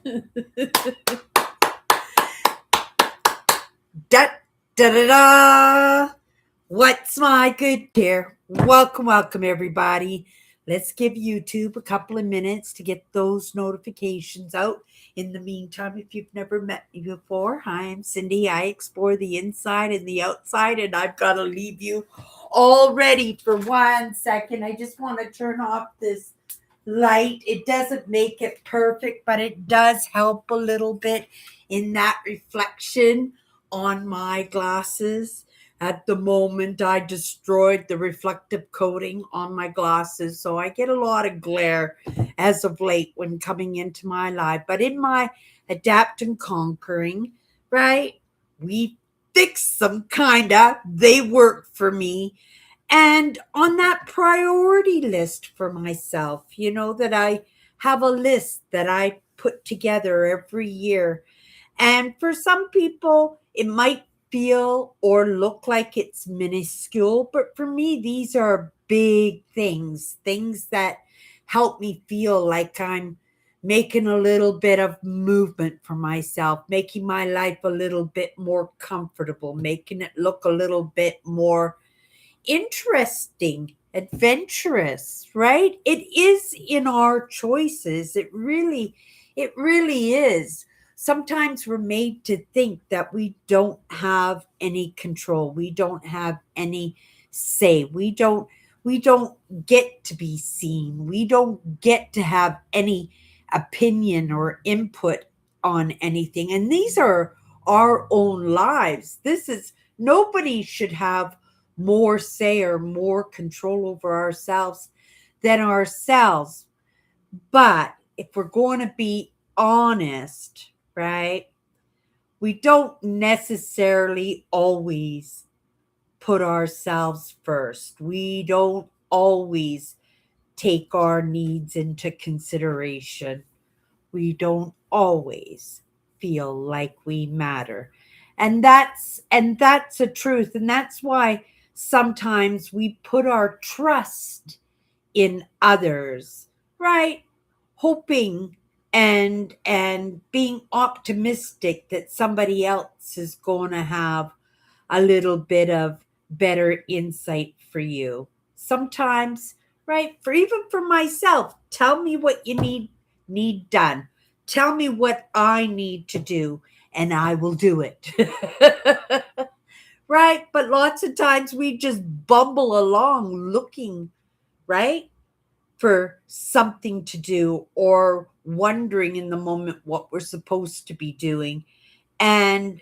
Da da da da. What's my good dear? Welcome, everybody. Let's give YouTube a couple of minutes to get those notifications out. In the meantime, if you've never met me before, hi, I'm Cindy. I explore the inside and the outside, and I've got to leave you all ready for 1 second. I just want to turn off this light. It doesn't make it perfect, but it does help a little bit in that reflection on my glasses. At the moment, I destroyed the reflective coating on my glasses, so I get a lot of glare as of late when coming into my life. But in my adapt and conquering, right, we fix them, kinda. They work for me. And on that priority list for myself, that I have a list that I put together every year. And for some people, it might feel or look like it's minuscule, but for me, these are big things, things that help me feel like I'm making a little bit of movement for myself, making my life a little bit more comfortable, making it look a little bit more interesting, adventurous, right? It is in our choices. It really is. Sometimes we're made to think that we don't have any control. We don't have any say. We don't get to be seen. We don't get to have any opinion or input on anything. And these are our own lives. This is nobody should have more say or more control over ourselves than ourselves. But if we're going to be honest, right, we don't necessarily always put ourselves first. We don't always take our needs into consideration. We don't always feel like we matter. And that's a truth, and that's why sometimes we put our trust in others, right? Hoping and being optimistic that somebody else is going to have a little bit of better insight for you. Sometimes, right? For even for myself, tell me what you need done. Tell me what I need to do and I will do it. Right? But lots of times we just bumble along looking, right? For something to do or wondering in the moment what we're supposed to be doing, and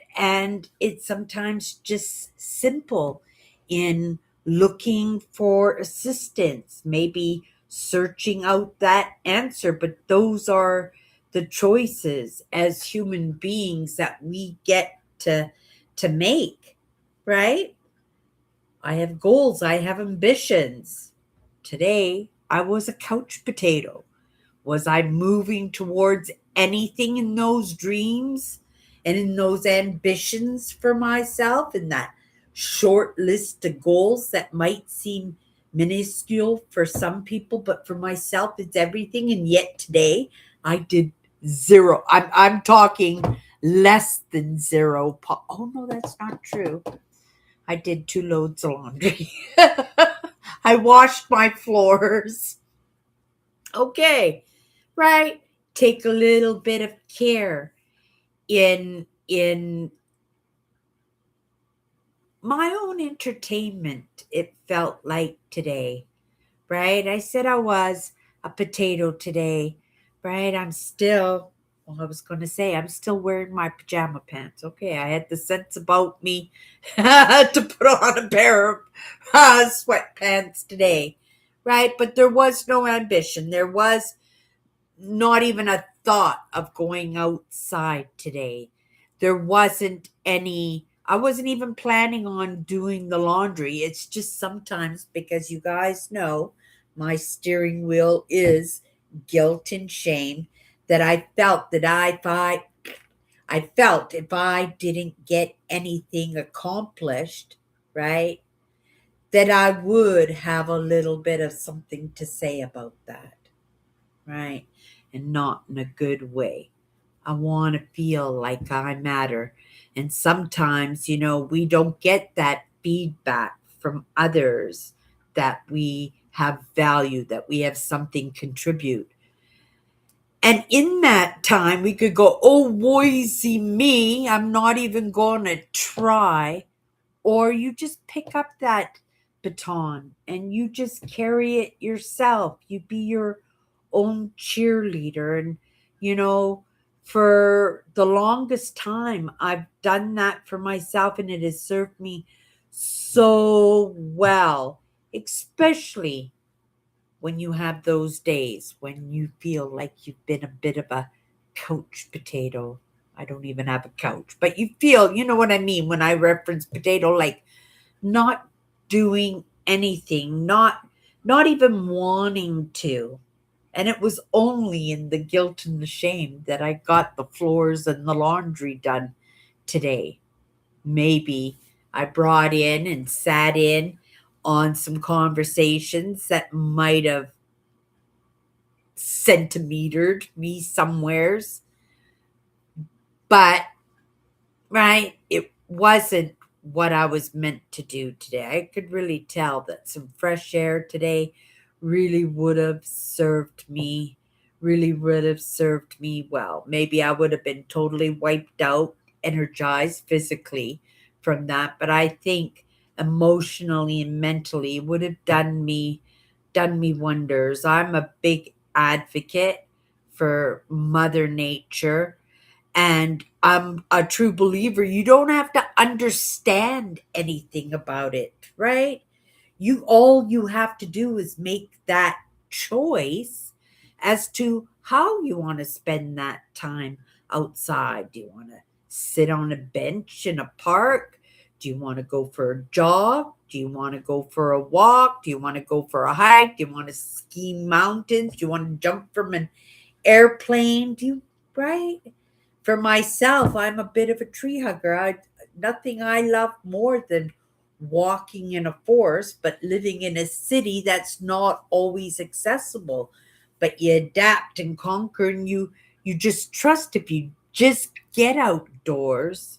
it's sometimes just simple in looking for assistance, maybe searching out that answer. But those are the choices as human beings that we get to make, right? I have goals, I have ambitions. Today I was a couch potato. Was I moving towards anything in those dreams and in those ambitions for myself, in that short list of goals that might seem minuscule for some people, but for myself, it's everything? And yet today, I did zero. I'm talking less than zero. Oh no, that's not true. I did 2 loads of laundry. I washed my floors. Okay, right? Take a little bit of care in my own entertainment. It felt like today, right? I said I was a potato today, right? I was going to say, I'm still wearing my pajama pants. Okay, I had the sense about me to put on a pair of sweatpants today, right? But there was no ambition. There was not even a thought of going outside today. There wasn't any, I wasn't even planning on doing the laundry. It's just sometimes, because you guys know my steering wheel is guilt and shame, that I felt that I felt if I didn't get anything accomplished, right, that I would have a little bit of something to say about that, right? And not in a good way. I want to feel like I matter. And sometimes, we don't get that feedback from others that we have value, that we have something contribute. And in that time, we could go, oh, Boise me, I'm not even going to try. Or you just pick up that baton and you just carry it yourself. You be your own cheerleader. And, you know, for the longest time, I've done that for myself and it has served me so well, especially when you have those days when you feel like you've been a bit of a couch potato. I don't even have a couch, but you feel, you know what I mean when I reference potato, like not doing anything, not even wanting to. And it was only in the guilt and the shame that I got the floors and the laundry done today. Maybe I brought in and sat in on some conversations that might have centimetered me somewheres, but right, it wasn't what I was meant to do today. I could really tell that some fresh air today really would have served me, really would have served me well. Maybe I would have been totally wiped out, energized physically from that, but I think emotionally and mentally it would have done me wonders. I'm a big advocate for Mother Nature, and I'm a true believer. You don't have to understand anything about it, right? All you have to do is make that choice as to how you want to spend that time outside. Do you want to sit on a bench in a park? Do you want to go for a jog? Do you want to go for a walk? Do you want to go for a hike? Do you want to ski mountains? Do you want to jump from an airplane? Right? For myself, I'm a bit of a tree hugger. Nothing I love more than walking in a forest, but living in a city that's not always accessible. But you adapt and conquer, and you just trust if you just get outdoors,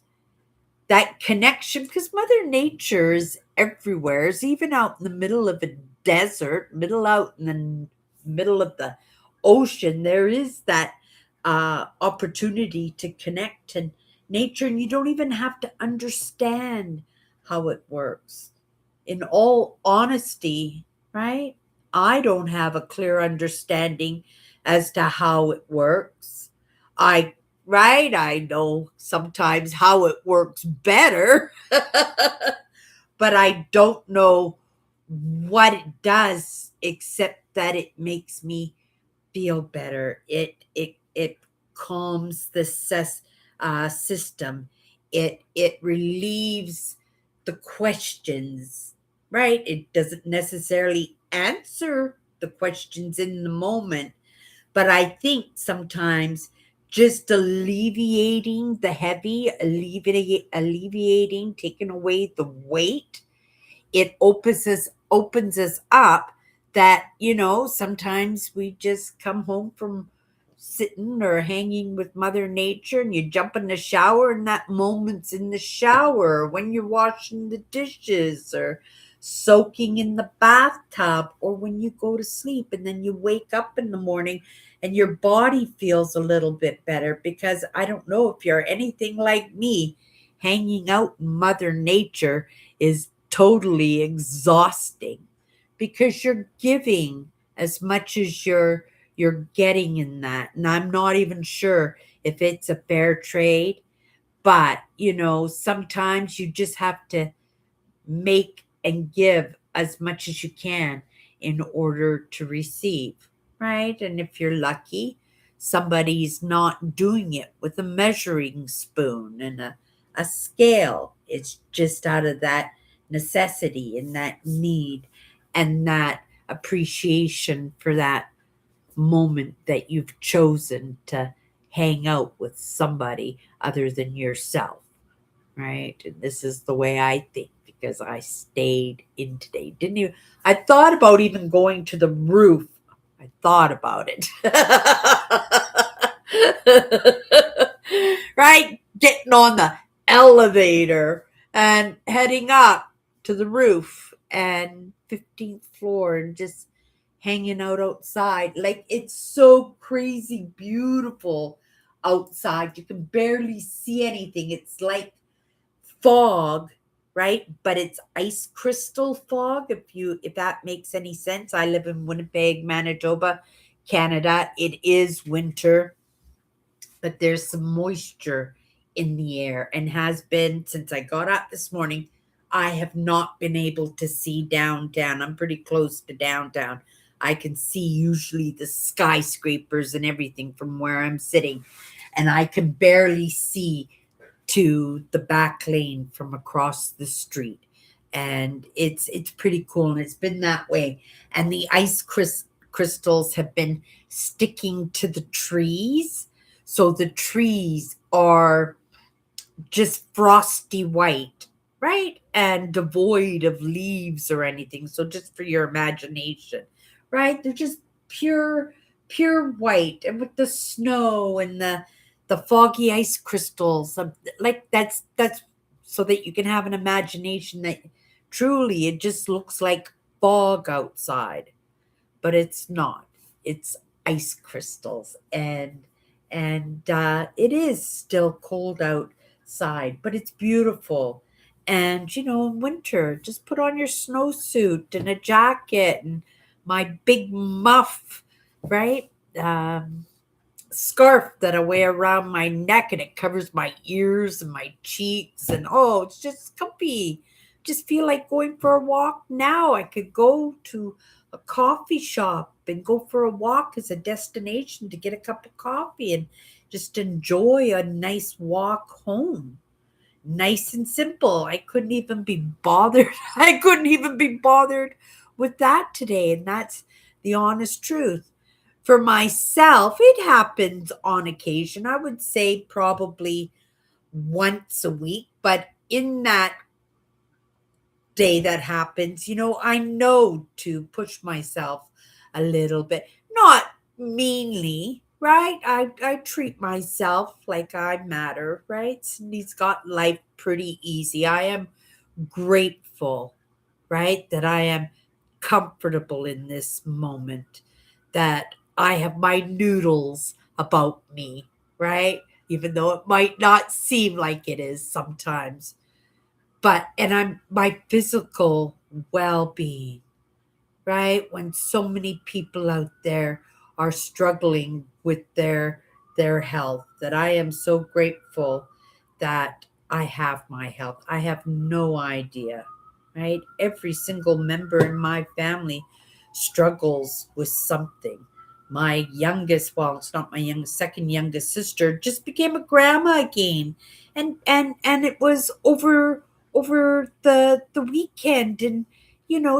that connection, because Mother Nature is everywhere. It's even out in the middle of a desert, out in the middle of the ocean. There is that opportunity to connect to nature, and you don't even have to understand how it works. In all honesty, right? I don't have a clear understanding as to how it works. I Right? I know sometimes how it works better, but I don't know what it does except that it makes me feel better. It calms the system. It relieves the questions. Right? It doesn't necessarily answer the questions in the moment, but I think sometimes just alleviating the heavy, alleviating, taking away the weight, it opens us up that, sometimes we just come home from sitting or hanging with Mother Nature and you jump in the shower, and that moment's in the shower, when you're washing the dishes or soaking in the bathtub, or when you go to sleep and then you wake up in the morning and your body feels a little bit better. Because I don't know if you're anything like me, hanging out in Mother Nature is totally exhausting, because you're giving as much as you're getting in that. And I'm not even sure if it's a fair trade, but sometimes you just have to make and give as much as you can in order to receive, right? And if you're lucky, somebody's not doing it with a measuring spoon and a scale. It's just out of that necessity and that need and that appreciation for that moment that you've chosen to hang out with somebody other than yourself, right? And this is the way I think, because I stayed in today. Didn't you? I thought about even going to the roof. I thought about it. right? Getting on the elevator and heading up to the roof and 15th floor and just hanging out outside. Like it's so crazy beautiful outside. You can barely see anything. It's like fog, right? But it's ice crystal fog, if that makes any sense. I live in Winnipeg, Manitoba, Canada. It is winter, but there's some moisture in the air and has been since I got up this morning. I have not been able to see downtown. I'm pretty close to downtown. I can see usually the skyscrapers and everything from where I'm sitting, and I can barely see to the back lane from across the street. And it's pretty cool, and it's been that way. And the crystals have been sticking to the trees, so the trees are just frosty white, right? And devoid of leaves or anything. So just for your imagination, right? They're just pure white, and with the snow and the foggy ice crystals, like that's so that you can have an imagination that truly it just looks like fog outside, but it's not. It's ice crystals, and it is still cold outside, but it's beautiful. And in winter, just put on your snowsuit and a jacket and my big muff, right? Scarf that I wear around my neck, and it covers my ears and my cheeks, and oh, it's just comfy. Just feel like going for a walk now. I could go to a coffee shop and go for a walk as a destination to get a cup of coffee and just enjoy a nice walk home. Nice and simple. I couldn't even be bothered. I couldn't even be bothered with that today, and that's the honest truth. For myself, it happens on occasion. I would say probably once a week, but in that day that happens, I know to push myself a little bit, not meanly, right? I treat myself like I matter, right? Cindy's got life pretty easy. I am grateful, right? That I am comfortable in this moment, that I have my noodles about me, right? Even though it might not seem like it is sometimes. But, and I'm my physical well being, right? When so many people out there are struggling with their health, that I am so grateful that I have my health. I have no idea, right? Every single member in my family struggles with something. My youngest, well, it's not my youngest, second youngest sister just became a grandma again. And it was over the weekend, and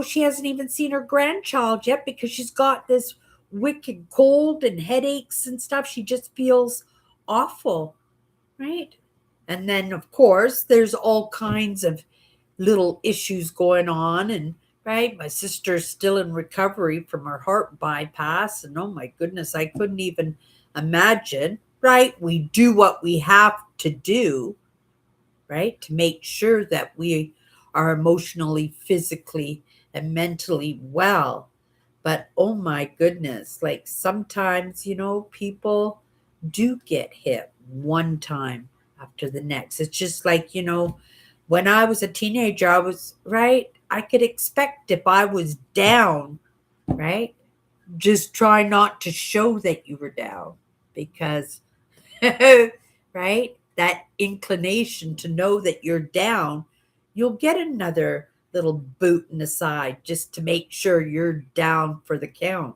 she hasn't even seen her grandchild yet because she's got this wicked cold and headaches and stuff. She just feels awful, right? And then, of course, there's all kinds of little issues going on. And, right, my sister's still in recovery from her heart bypass. And oh my goodness, I couldn't even imagine, right? We do what we have to do, right? To make sure that we are emotionally, physically, and mentally well. But oh my goodness, like sometimes, people do get hit one time after the next. It's just like, when I was a teenager, I was, right? I could expect if I was down, right? Just try not to show that you were down because right? That inclination to know that you're down, you'll get another little boot in the side just to make sure you're down for the count.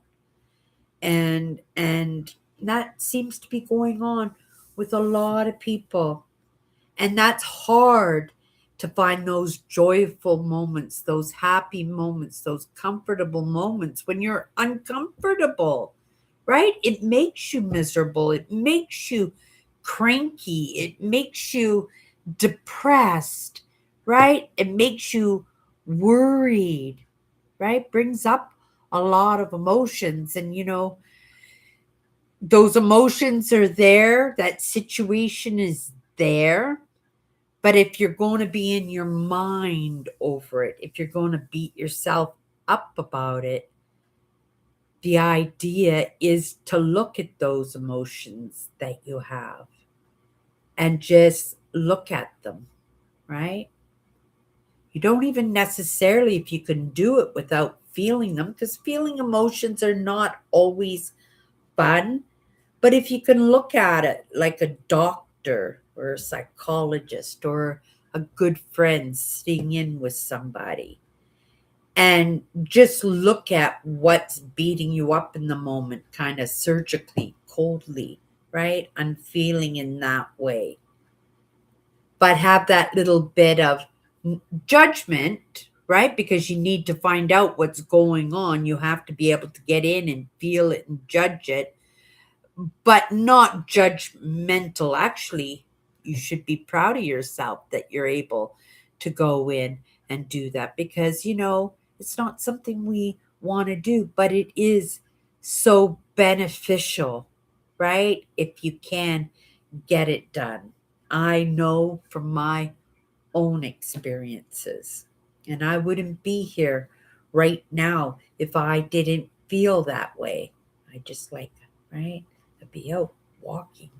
And that seems to be going on with a lot of people. And that's hard to find those joyful moments, those happy moments, those comfortable moments when you're uncomfortable, right? It makes you miserable. It makes you cranky. It makes you depressed, right? It makes you worried, right? Brings up a lot of emotions. And, those emotions are there. That situation is there. But if you're going to be in your mind over it, if you're going to beat yourself up about it, the idea is to look at those emotions that you have and just look at them, right? You don't even necessarily, if you can do it without feeling them, because feeling emotions are not always fun. But if you can look at it like a doctor or a psychologist or a good friend sitting in with somebody and just look at what's beating you up in the moment, kind of surgically, coldly, right? Unfeeling in that way. But have that little bit of judgment, right? Because you need to find out what's going on. You have to be able to get in and feel it and judge it, but not judgmental. Actually, you should be proud of yourself that you're able to go in and do that because, it's not something we want to do, but it is so beneficial, right? If you can get it done. I know from my own experiences. And I wouldn't be here right now if I didn't feel that way. I just like, right? I'd be out walking,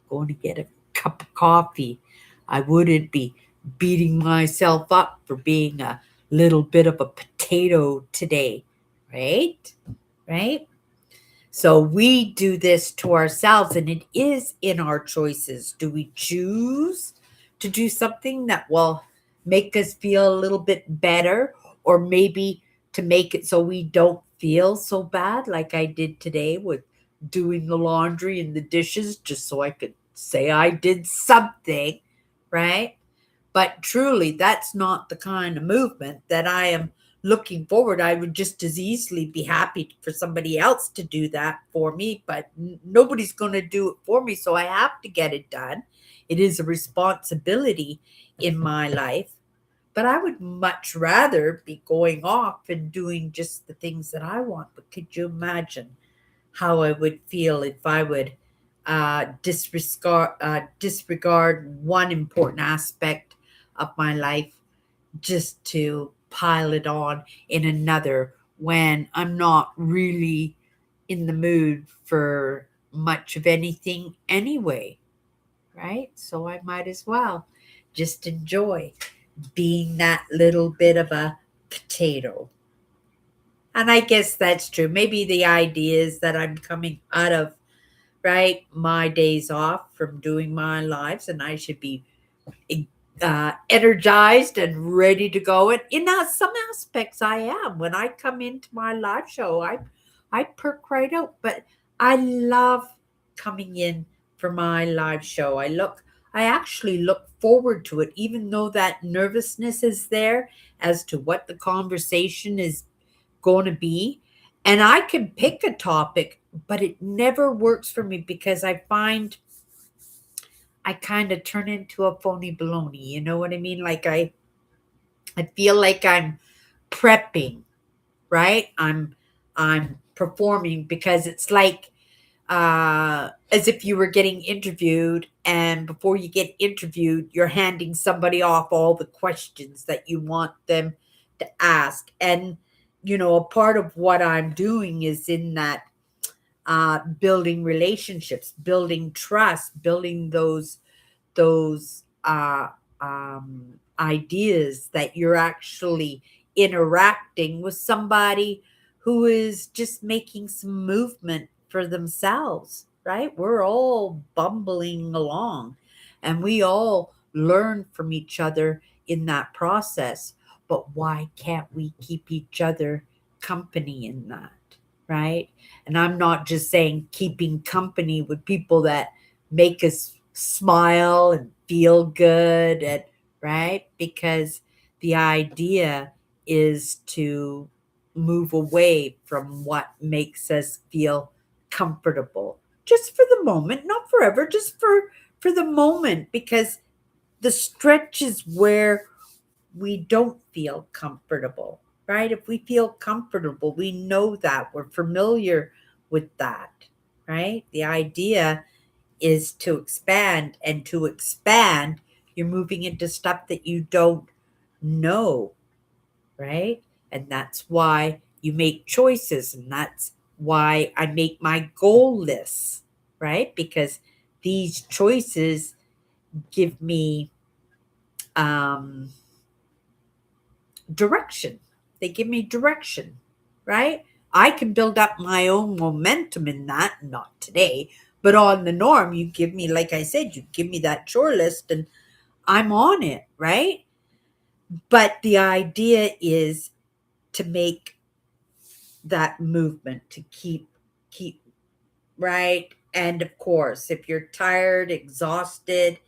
going to get a cup of coffee. I wouldn't be beating myself up for being a little bit of a potato today, right? Right? So we do this to ourselves, and it is in our choices. Do we choose to do something that will make us feel a little bit better, or maybe to make it so we don't feel so bad, like I did today with doing the laundry and the dishes, just so I could say I did something, right? But truly, that's not the kind of movement that I am looking forward. I would just as easily be happy for somebody else to do that for me, but nobody's going to do it for me. So I have to get it done. It is a responsibility in my life. But I would much rather be going off and doing just the things that I want. But could you imagine how I would feel if I would disregard one important aspect of my life just to pile it on in another when I'm not really in the mood for much of anything anyway, right? So I might as well just enjoy being that little bit of a potato. And I guess that's true. Maybe the idea is that I'm coming out of, right, my days off from doing my lives, and I should be energized and ready to go. And in some aspects, I am. When I come into my live show, I perk right out. But I love coming in for my live show. I actually look forward to it, even though that nervousness is there as to what the conversation is going to be. And I can pick a topic, but it never works for me because I find I kind of turn into a phony baloney. You know what I mean? Like I feel like I'm prepping, right? I'm performing because it's like as if you were getting interviewed, and before you get interviewed, you're handing somebody off all the questions that you want them to ask. And a part of what I'm doing is in that building relationships, building trust, building those ideas that you're actually interacting with somebody who is just making some movement for themselves, right? We're all bumbling along and we all learn from each other in that process. But why can't we keep each other company in that, right? And I'm not just saying keeping company with people that make us smile and feel good, and right, because the idea is to move away from what makes us feel comfortable just for the moment, not forever, just for the moment, because the stretch is where we don't feel comfortable, right? If we feel comfortable, we know that we're familiar with that, right? The idea is to expand, and to expand, you're moving into stuff that you don't know, right? And that's why you make choices, and that's why I make my goal lists, right? Because these choices give me um, direction. They give me direction, right? I can build up my own momentum in that, not today, but on the norm, you give me, like I said, you give me that chore list and I'm on it, right? But the idea is to make that movement, to keep right. And of course, if you're tired, exhausted,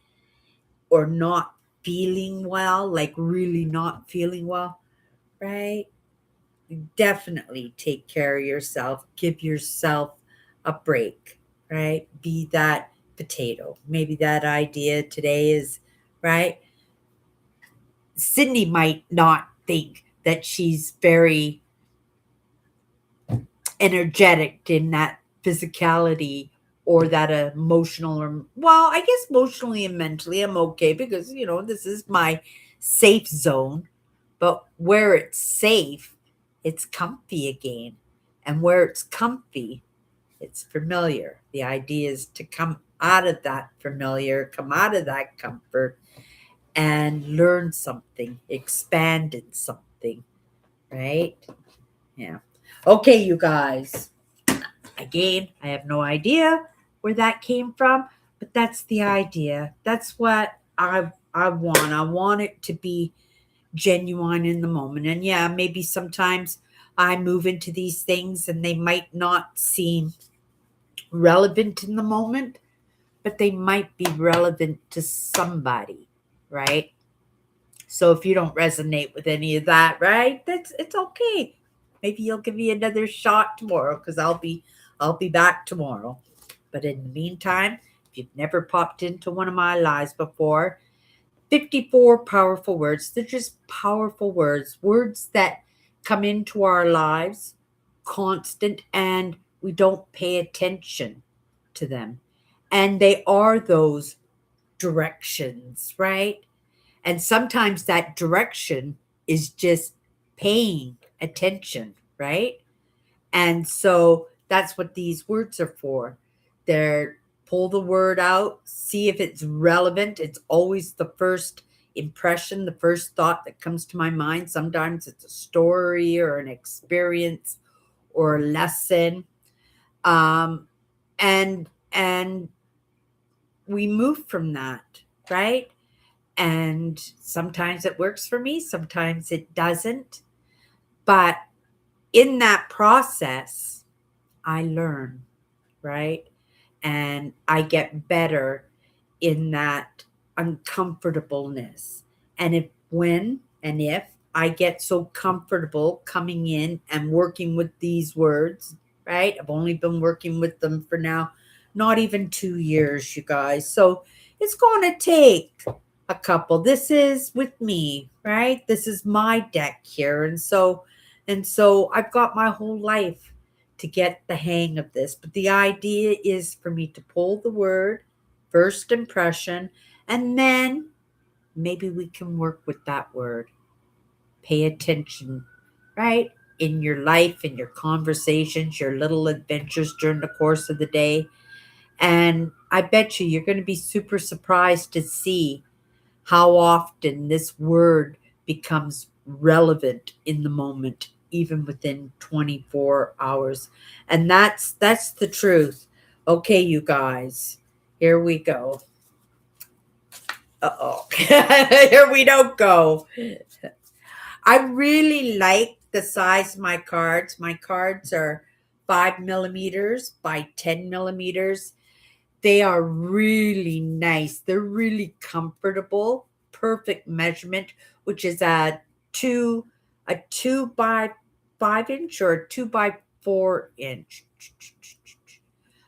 or not feeling well, like really not feeling well, right? Definitely take care of yourself. Give yourself a break, right? Be that potato. Maybe that idea today is, right? Sydney might not think that she's very energetic in that physicality or that emotional, or well, I guess emotionally and mentally I'm okay because this is my safe zone. But where it's safe, it's comfy again. And where it's comfy, it's familiar. The idea is to come out of that familiar, come out of that comfort, and learn something, expand in something, right? Yeah. Okay, you guys. Again, I have no idea where that came from, but that's the idea. That's what I want. I want it to be genuine in the moment. And yeah, maybe sometimes I move into these things and they might not seem relevant in the moment, but they might be relevant to somebody, right? So if you don't resonate with any of that, right? It's okay. Maybe you'll give me another shot tomorrow because I'll be back tomorrow. But in the meantime, if you've never popped into one of my lives before, 54 powerful words. They're just powerful words, words that come into our lives constant and we don't pay attention to them. And they are those directions, right? And sometimes that direction is just paying attention, right? And so that's what these words are for. They're pull the word out, see if it's relevant. It's always the first impression, the first thought that comes to my mind. Sometimes it's a story or an experience or a lesson. Um, and we move from that, right? And sometimes it works for me, sometimes it doesn't. But in that process, I learn, right? And I get better in that uncomfortableness. And if I get so comfortable coming in and working with these words, right? I've only been working with them for now, not even 2 years, you guys. So it's going to take a couple. This is with me, right? This is my deck here. And so I've got my whole life to get the hang of this. But the idea is for me to pull the word, first impression, and then maybe we can work with that word. Pay attention, right? In your life, in your conversations, your little adventures during the course of the day. And I bet you're going to be super surprised to see how often this word becomes relevant in the moment, even within 24 hours. And that's the truth. Okay, you guys, here we go. Uh-oh. Here we don't go. I really like the size of my cards. My cards are 5 millimeters by 10 millimeters. They are really nice. They're really comfortable. Perfect measurement, which is a two by 5 inch or a 2 by 4 inch.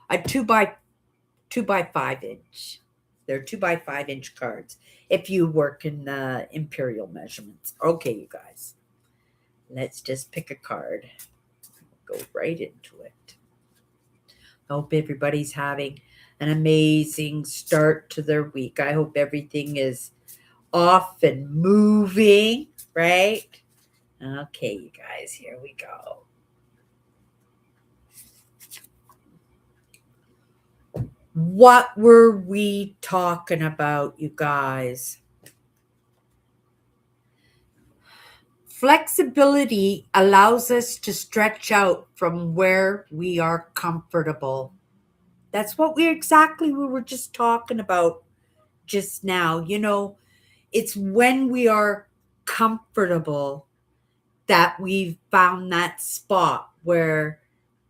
A two by 5 inch. They're 2 by 5 inch cards. If you work in the imperial measurements. Okay, you guys. Let's just pick a card. Go right into it. Hope everybody's having an amazing start to their week. I hope everything is off and moving, right? Okay, you guys, here we go. What were we talking about, you guys? Flexibility allows us to stretch out from where we are comfortable. That's what we were just talking about just now. It's when we are comfortable that we've found that spot where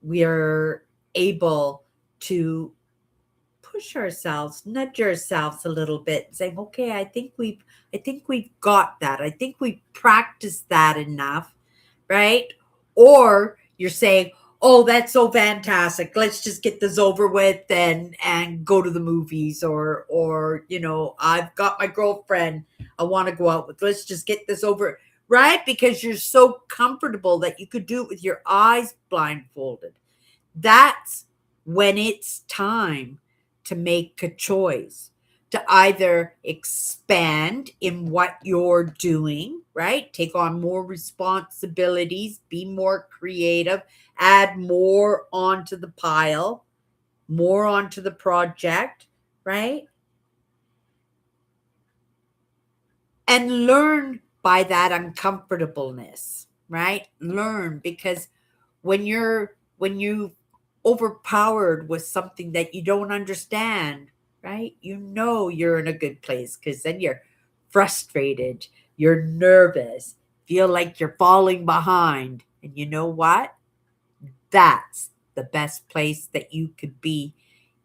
we are able to push ourselves, nudge ourselves a little bit, saying, "Okay, I think we've got that. I think we've practiced that enough." Right? Or you're saying, "Oh, that's so fantastic. Let's just get this over with and go to the movies." Or I've got my girlfriend I want to go out with. Let's just get this over. Right? Because you're so comfortable that you could do it with your eyes blindfolded. That's when it's time to make a choice, to either expand in what you're doing, right? Take on more responsibilities, be more creative, add more onto the pile, more onto the project, right? And learn by that uncomfortableness, right? Learn, because when you overpowered with something that you don't understand, right? You're in a good place, because then you're frustrated, you're nervous, feel like you're falling behind. And you know what? That's the best place that you could be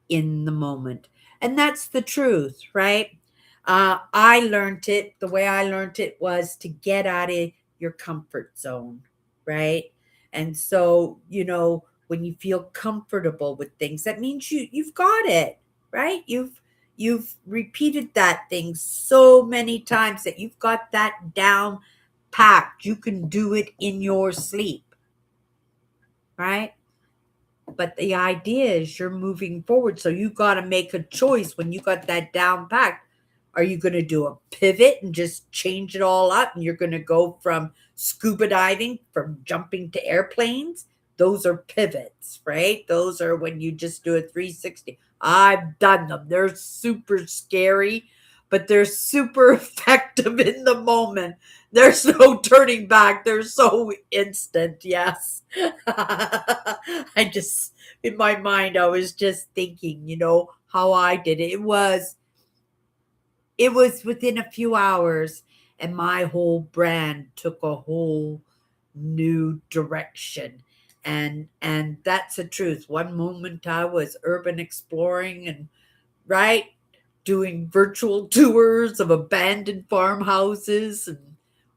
in the moment. And that's the truth, right? I learned it, the way I learned it was to get out of your comfort zone, right? And so, when you feel comfortable with things, that means you've got it, right? You've repeated that thing so many times that you've got that down packed. You can do it in your sleep, right? But the idea is you're moving forward. So you got to make a choice when you got that down packed. Are you going to do a pivot and just change it all up? And you're going to go from scuba diving, from jumping to airplanes? Those are pivots, right? Those are when you just do a 360. I've done them. They're super scary, but they're super effective in the moment. There's no turning back. They're so instant. Yes. In my mind, I was just thinking, how I did it. It was within a few hours, and my whole brand took a whole new direction. And that's the truth. One moment I was urban exploring and, right, doing virtual tours of abandoned farmhouses and,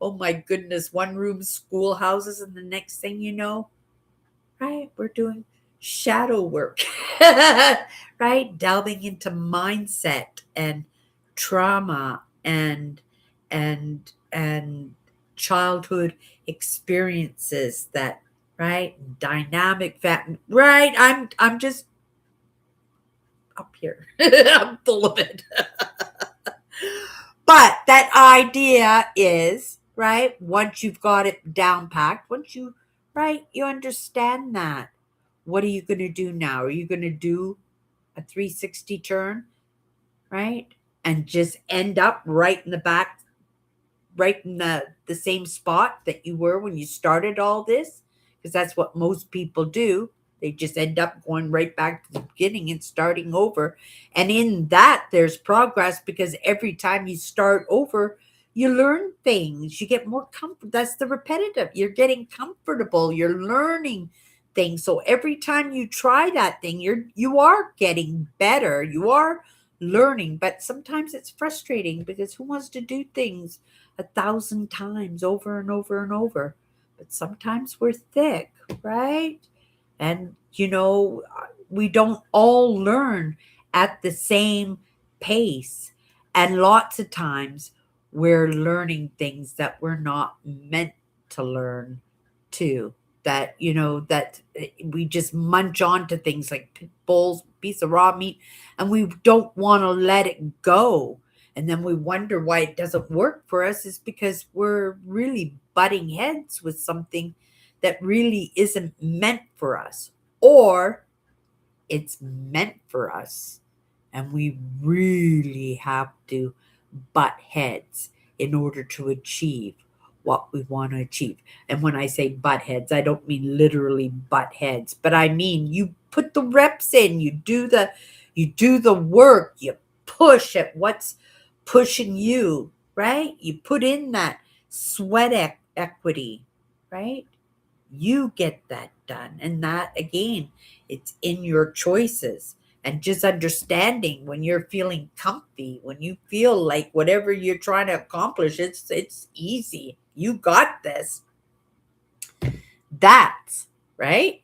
oh my goodness, one room schoolhouses. And the next thing you know, right, we're doing shadow work, right? Delving into mindset and trauma and childhood experiences, that, right? Dynamic fat, right? I'm just up here. I'm full of it. But that idea is, right, once you've got it down packed, once you, right, you understand that. What are you going to do now? Are you going to do a 360 turn, right? And just end up right in the back, right in the same spot that you were when you started all this? Because that's what most people do. They just end up going right back to the beginning and starting over. And in that, there's progress, because every time you start over, you learn things. You get more comfort. That's the repetitive. You're getting comfortable. You're learning things. So every time you try that thing, you are getting better. You are learning. But sometimes it's frustrating, because who wants to do things 1,000 times over and over and over? But sometimes we're thick, right? And, we don't all learn at the same pace. And lots of times we're learning things that we're not meant to learn too. That we just munch on to things like piece of raw meat and we don't want to let it go. And then we wonder why it doesn't work for us is because we're really butting heads with something that really isn't meant for us. Or it's meant for us. And we really have to butt heads in order to achieve what we want to achieve. And when I say butt heads, I don't mean literally butt heads, but I mean you put the reps in, you do the work, you push at what's pushing you, right? You put in that sweat equity, right? You get that done. And that, again, it's in your choices. And just understanding when you're feeling comfy, when you feel like whatever you're trying to accomplish, it's easy. You got this. That's right.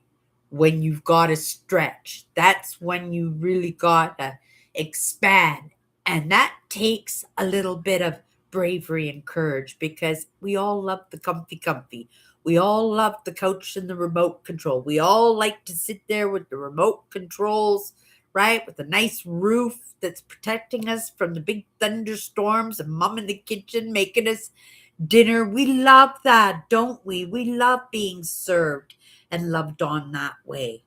When you've got to stretch. That's when you really got to expand. And that takes a little bit of bravery and courage because we all love the comfy. We all love the couch and the remote control. We all like to sit there with the remote controls, right? With a nice roof that's protecting us from the big thunderstorms and mom in the kitchen making us dinner. We love that, don't we? We love being served and loved on that way.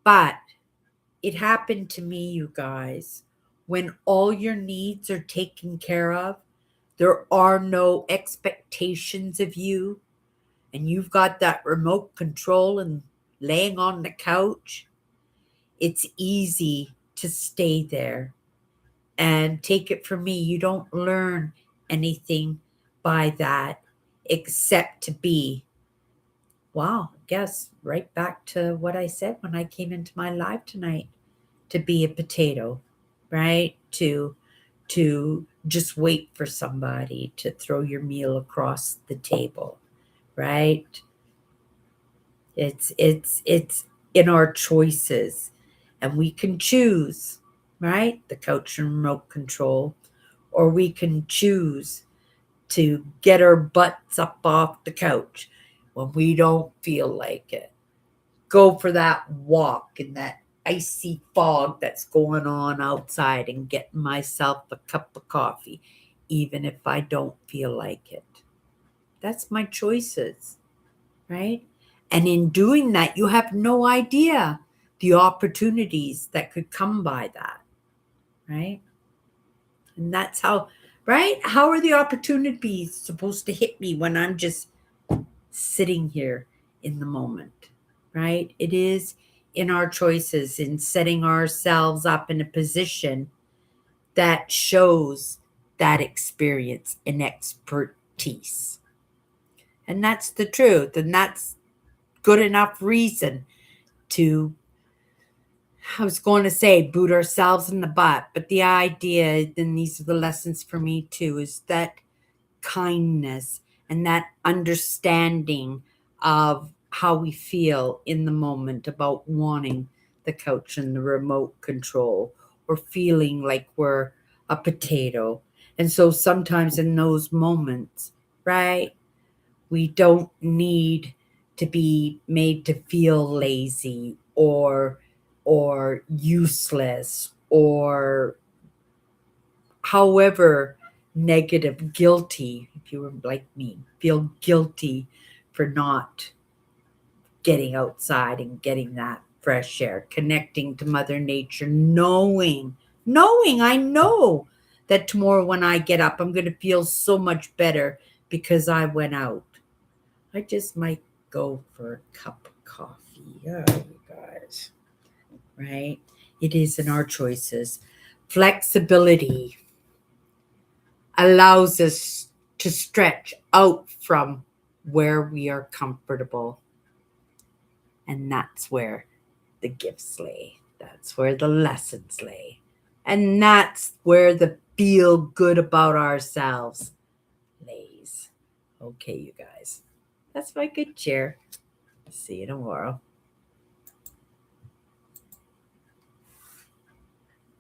But it happened to me, you guys, when all your needs are taken care of, there are no expectations of you, and you've got that remote control and laying on the couch. It's easy to stay there. And take it from me, you don't learn anything by that except to be, wow, I guess right back to what I said when I came into my live tonight, to be a potato, right? To just wait for somebody to throw your meal across the table, right? It's in our choices, and we can choose, right? The couch and remote control, or we can choose to get our butts up off the couch when we don't feel like it. Go for that walk in that icy fog that's going on outside and get myself a cup of coffee, even if I don't feel like it. That's my choices, right? And in doing that, you have no idea the opportunities that could come by that, right? And that's how, right? How are the opportunities supposed to hit me when I'm just sitting here in the moment, right? It is in our choices, in setting ourselves up in a position that shows that experience and expertise. And that's the truth. And that's good enough reason to, I was going to say, boot ourselves in the butt. But the idea, and these are the lessons for me too, is that kindness and that understanding of how we feel in the moment about wanting the couch and the remote control or feeling like we're a potato. And so sometimes in those moments, right, we don't need to be made to feel lazy or useless or however negative, guilty, if you were like me, feel guilty for not getting outside and getting that fresh air, connecting to Mother Nature, knowing, I know that tomorrow when I get up, I'm going to feel so much better because I went out. I just might go for a cup of coffee. Yeah, you guys, right? It is in our choices. Flexibility allows us to stretch out from where we are comfortable. And that's where the gifts lay. That's where the lessons lay. And that's where the feel good about ourselves lays. Okay, you guys. That's my good cheer. See you tomorrow.